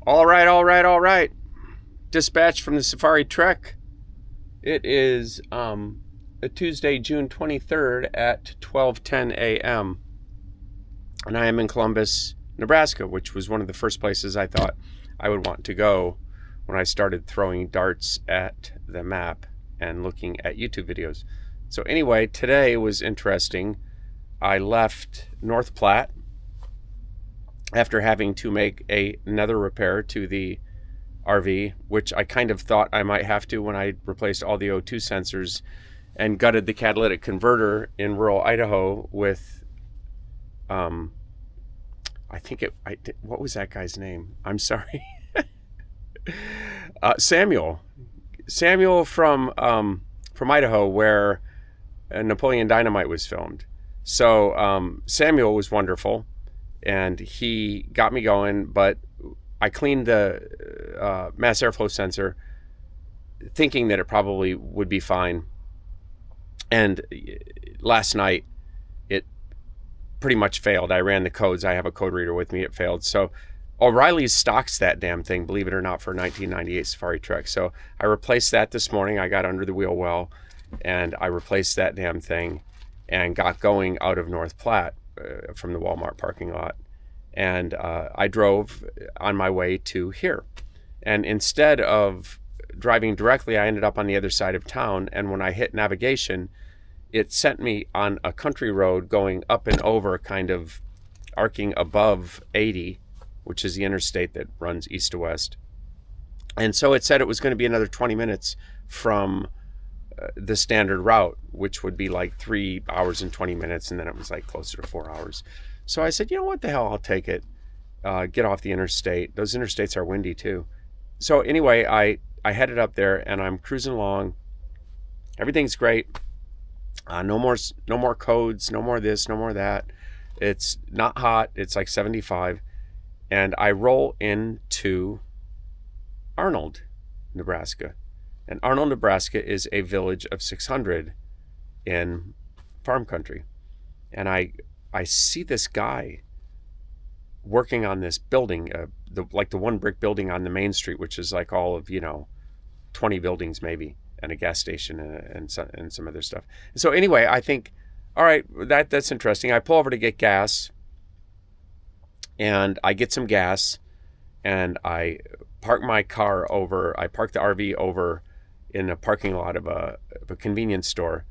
All right. Dispatch from the Safari Trek. It is a Tuesday, June 23rd at 12:10 a.m. and I am in Columbus, Nebraska, which was one of the first places I thought I would want to go when I started throwing darts at the map and looking at YouTube videos. So anyway, today was interesting. I left North Platte after having to make another repair to the RV, which I kind of thought I might have to when I replaced all the O2 sensors and gutted the catalytic converter in rural Idaho with, what was that guy's name? I'm sorry. Samuel from Idaho, where Napoleon Dynamite was filmed. So Samuel was wonderful, and he got me going, but I cleaned the mass airflow sensor thinking that it probably would be fine. And last night, it pretty much failed. I ran the codes. I have a code reader with me. It failed. So O'Reilly's stocks that damn thing, believe it or not, for 1998 Safari Trek. So I replaced that this morning. I got under the wheel well, and I replaced that damn thing and got going out of North Platte from the Walmart parking lot. And I drove on my way to here. And instead of driving directly, I ended up on the other side of town. And when I hit navigation, it sent me on a country road going up and over, kind of arcing above 80, which is the interstate that runs east to west. And so it said it was going to be another 20 minutes from the standard route, which would be like 3 hours and 20 minutes. And then it was like closer to 4 hours. So I said, you know what the hell, I'll take it. Get off the interstate. Those interstates are windy too. So anyway, I headed up there and I'm cruising along. Everything's great. No more codes, no more this, no more that. It's not hot. It's like 75. And I roll into Arnold, Nebraska. And Arnold, Nebraska is a village of 600 in farm country. And I see this guy working on this building, the one brick building on the main street, which is like all of 20 buildings maybe, and a gas station and some other stuff. So anyway, I think, all right, that's interesting. I pull over to get gas, and I get some gas, and I park my car over. I park the RV over in a parking lot of a convenience store.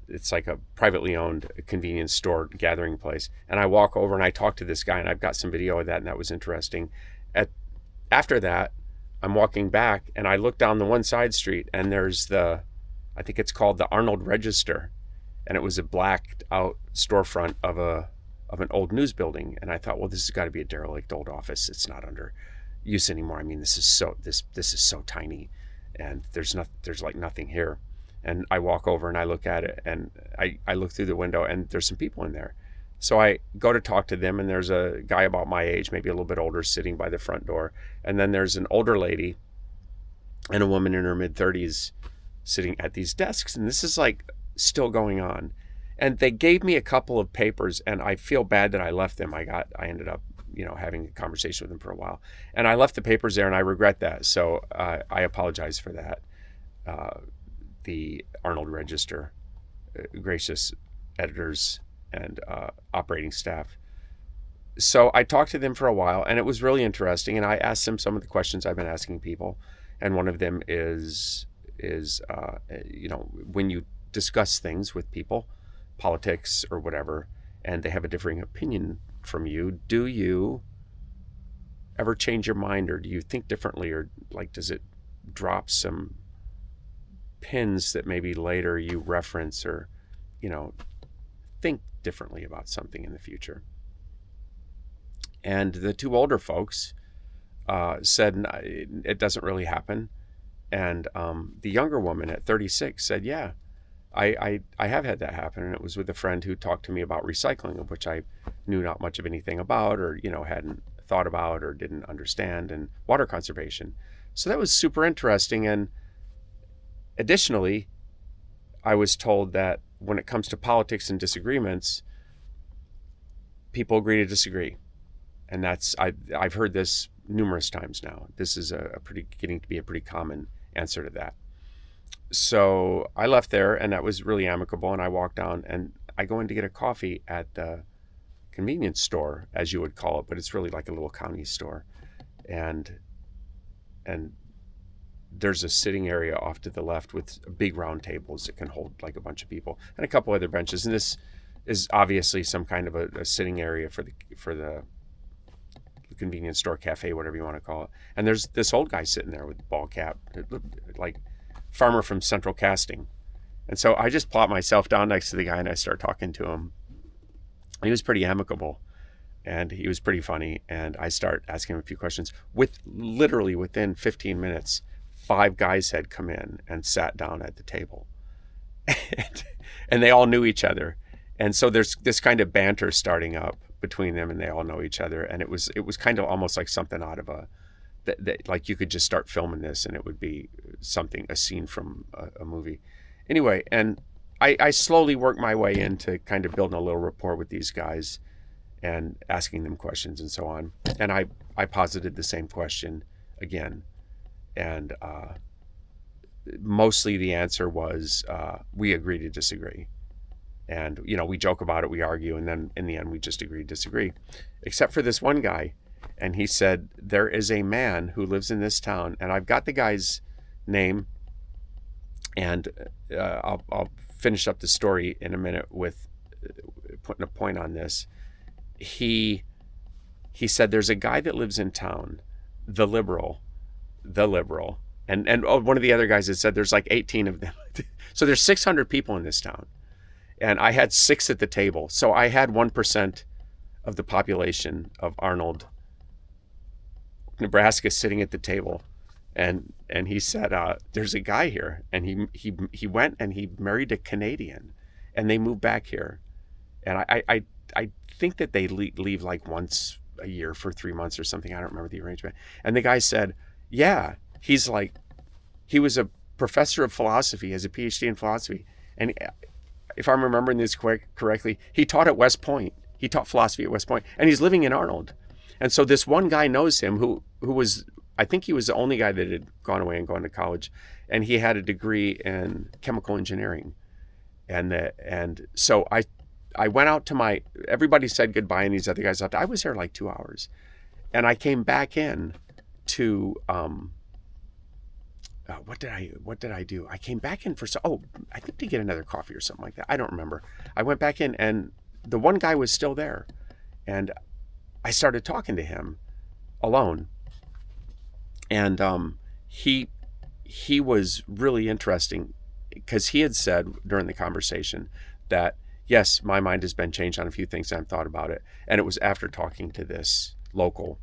It's like a privately owned convenience store gathering place. And I walk over and I talk to this guy, and I've got some video of that, and that was interesting. After that, I'm walking back and I look down the one side street, and there's I think it's called the Arnold Register. And it was a blacked out storefront of an old news building. And I thought, well, this has got to be a derelict old office. It's not under use anymore. I mean, this is so tiny, and there's like nothing here. And I walk over and I look at it, and I look through the window, and there's some people in there. So I go to talk to them, and there's a guy about my age, maybe a little bit older, sitting by the front door. And then there's an older lady and a woman in her mid-30s sitting at these desks. And this is like still going on. And they gave me a couple of papers, and I feel bad that I left them. I ended up, having a conversation with them for a while. And I left the papers there, and I regret that. So I apologize for that. The Arnold Register, gracious editors and operating staff. So I talked to them for a while, and it was really interesting. And I asked them some of the questions I've been asking people. And one of them is when you discuss things with people, politics or whatever, and they have a differing opinion from you, do you ever change your mind, or do you think differently, or like, does it drop some pins that maybe later you reference, or think differently about something in the future? And the two older folks said it doesn't really happen. And the younger woman at 36 said, yeah, I have had that happen. And it was with a friend who talked to me about recycling, of which I knew not much of anything about, or hadn't thought about or didn't understand, and water conservation. So that was super interesting. And additionally, I was told that when it comes to politics and disagreements, people agree to disagree. And I've heard this numerous times now. This is getting to be a pretty common answer to that. So I left there, and that was really amicable. And I walked down, and I go in to get a coffee at the convenience store, as you would call it, but it's really like a little county store. And there's a sitting area off to the left with big round tables that can hold like a bunch of people, and a couple other benches. And this is obviously some kind of a sitting area for the convenience store, cafe, whatever you want to call it. And there's this old guy sitting there with a ball cap, like farmer from Central Casting. And so I just plop myself down next to the guy and I start talking to him. He was pretty amicable and he was pretty funny. And I start asking him a few questions. Literally within 15 minutes, 5 guys had come in and sat down at the table. And they all knew each other. And so there's this kind of banter starting up between them, and they all know each other. And it was kind of almost like something out of like you could just start filming this and it would be a scene from a movie. Anyway, and I slowly worked my way into kind of building a little rapport with these guys and asking them questions and so on. And I posited the same question again. And mostly the answer was, we agree to disagree. And, we joke about it, we argue, and then in the end, we just agree to disagree. Except for this one guy. And he said, there is a man who lives in this town, and I've got the guy's name, and I'll finish up the story in a minute with putting a point on this. He said, there's a guy that lives in town, the liberal, and one of the other guys had said there's like 18 of them. So there's 600 people in this town. And I had 6 at the table. So I had 1% of the population of Arnold, Nebraska, sitting at the table. And he said, there's a guy here. And he went and he married a Canadian. And they moved back here. And I think that they leave like once a year for 3 months or something. I don't remember the arrangement. And the guy said, yeah, he was a professor of philosophy, has a PhD in philosophy. And if I'm remembering this correctly, he taught at West Point. He taught philosophy at West Point, and he's living in Arnold. And so this one guy knows him who was, I think he was the only guy that had gone away and gone to college, and he had a degree in chemical engineering. And so I went out to everybody said goodbye, and these other guys left. I was there like 2 hours, and I came back in to, what did I do? I came back in I think to get another coffee or something like that. I don't remember. I went back in and the one guy was still there, and I started talking to him alone. And he was really interesting because he had said during the conversation that, yes, my mind has been changed on a few things and I've thought about it. And it was after talking to this local,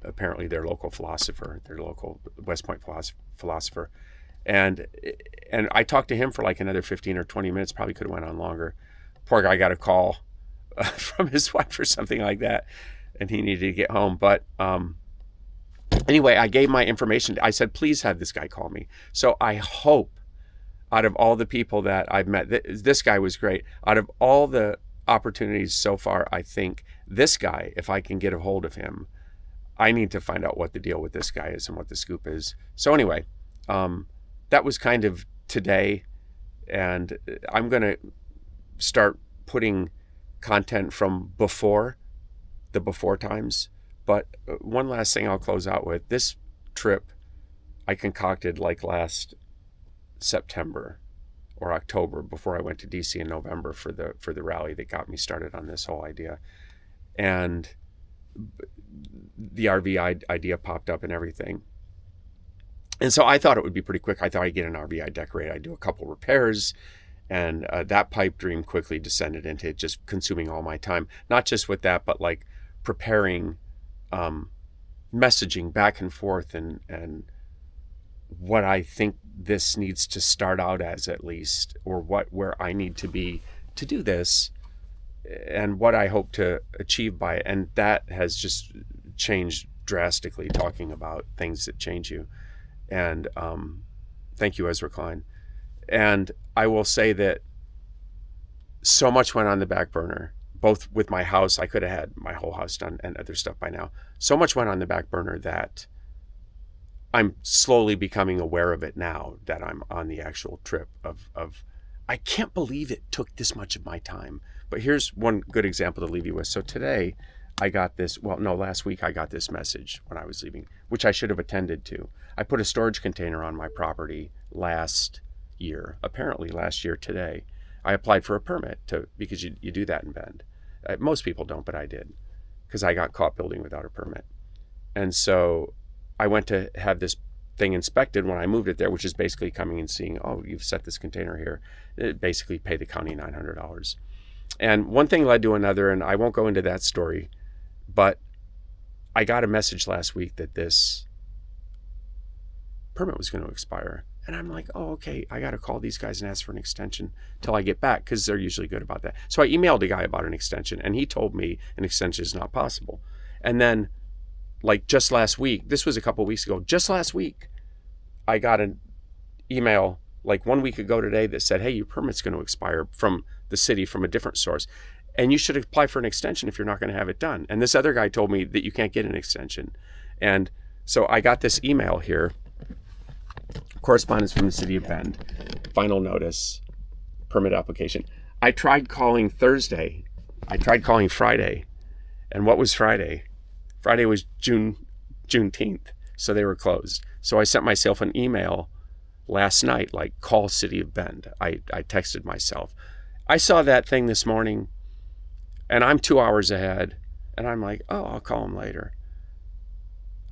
apparently their local philosopher, their local West Point philosopher. And I talked to him for like another 15 or 20 minutes, probably could have went on longer. Poor guy got a call from his wife or something like that, and he needed to get home. But anyway, I gave my information. I said, please have this guy call me. So I hope out of all the people that I've met, this guy was great. Out of all the opportunities so far, I think this guy, if I can get a hold of him, I need to find out what the deal with this guy is and what the scoop is. So anyway, that was kind of today, and I'm going to start putting content from before times. But one last thing I'll close out with. This trip I concocted like last September or October, before I went to DC in November for the rally that got me started on this whole idea. And the RV idea popped up and everything. And so I thought it would be pretty quick. I thought I'd get an RV, I'd decorate, I'd do a couple repairs, and that pipe dream quickly descended into just consuming all my time. Not just with that, but like preparing, messaging back and forth, and what I think this needs to start out as, at least, or where I need to be to do this, and what I hope to achieve by it. And that has just changed drastically, talking about things that change you. And thank you, Ezra Klein. And I will say that so much went on the back burner, both with my house. I could have had my whole house done and other stuff by now. So much went on the back burner that I'm slowly becoming aware of it now that I'm on the actual trip of I can't believe it took this much of my time. But here's one good example to leave you with. So today I got this, last week I got this message when I was leaving, which I should have attended to. I put a storage container on my property last year, apparently last year today. I applied for a permit because you do that in Bend. Most people don't, but I did because I got caught building without a permit. And so I went to have this thing inspected when I moved it there, which is basically coming and seeing, oh, you've set this container here. It basically pay the county $900. And one thing led to another, and I won't go into that story, but I got a message last week that this permit was going to expire. And I'm like, oh, okay, I got to call these guys and ask for an extension till I get back because they're usually good about that. So I emailed a guy about an extension, and he told me an extension is not possible. And then like just last week, this was a couple of weeks ago, just last week, I got an email like 1 week ago today that said, hey, your permit's going to expire from the city from a different source. And you should apply for an extension if you're not going to have it done. And this other guy told me that you can't get an extension. And so I got this email here, correspondence from the city of Bend, final notice, permit application. I tried calling Thursday. I tried calling Friday. And what was Friday? Friday was Juneteenth, so they were closed. So I sent myself an email last night, like, call City of Bend. I texted myself. I saw that thing this morning, and I'm 2 hours ahead, and I'm like, oh, I'll call them later.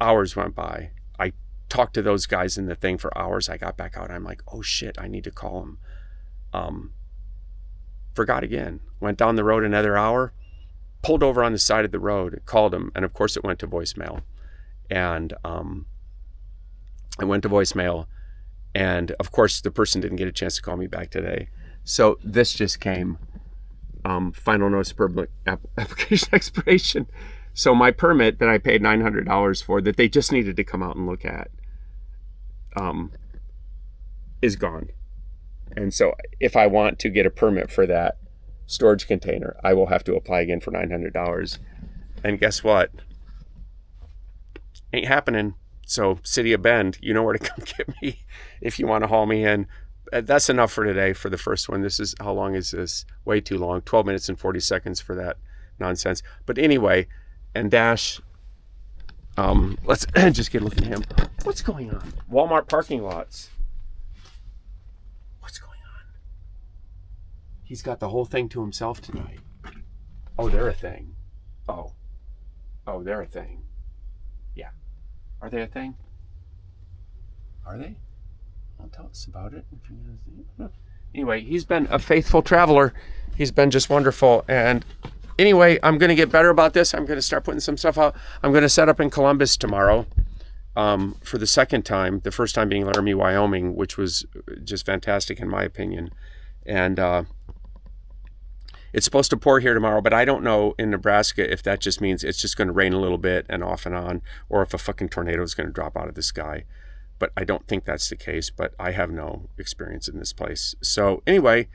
Hours went by. I talked to those guys in the thing for hours. I got back out. I'm like, oh, shit, I need to call them. Forgot again. Went down the road another hour. Pulled over on the side of the road, called him, and of course it went to voicemail. And I went to voicemail, and of course the person didn't get a chance to call me back today. So this just came, final notice of permit application expiration. So my permit that I paid $900 for, that they just needed to come out and look at, is gone. And so if I want to get a permit for that storage container, I will have to apply again for $900. And guess what? Ain't happening. So City of Bend, you know where to come get me if you want to haul me in. That's enough for today for the first one. This is, how long is this? Way too long. 12 minutes and 40 seconds for that nonsense. But anyway, and Dash, let's just get a look at him. What's going on? Walmart parking lots. What's going on? He's got the whole thing to himself tonight. Oh, they're a thing. Oh, they're a thing. Yeah. Are they a thing? Are they? Well, tell us about it. Anyway, he's been a faithful traveler. He's been just wonderful. And anyway, I'm going to get better about this. I'm going to start putting some stuff out. I'm going to set up in Columbus tomorrow for the second time. The first time being Laramie, Wyoming, which was just fantastic in my opinion. And it's supposed to pour here tomorrow, but I don't know in Nebraska if that just means it's just going to rain a little bit and off and on, or if a fucking tornado is going to drop out of the sky. But I don't think that's the case, but I have no experience in this place. So anyway,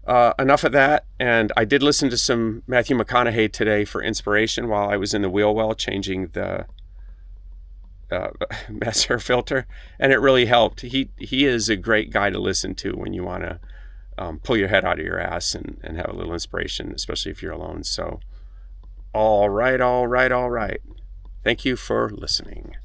enough of that. And I did listen to some Matthew McConaughey today for inspiration while I was in the wheel well changing the mass air filter, and it really helped. He is a great guy to listen to when you want to pull your head out of your ass and have a little inspiration, especially if you're alone. So, all right. Thank you for listening.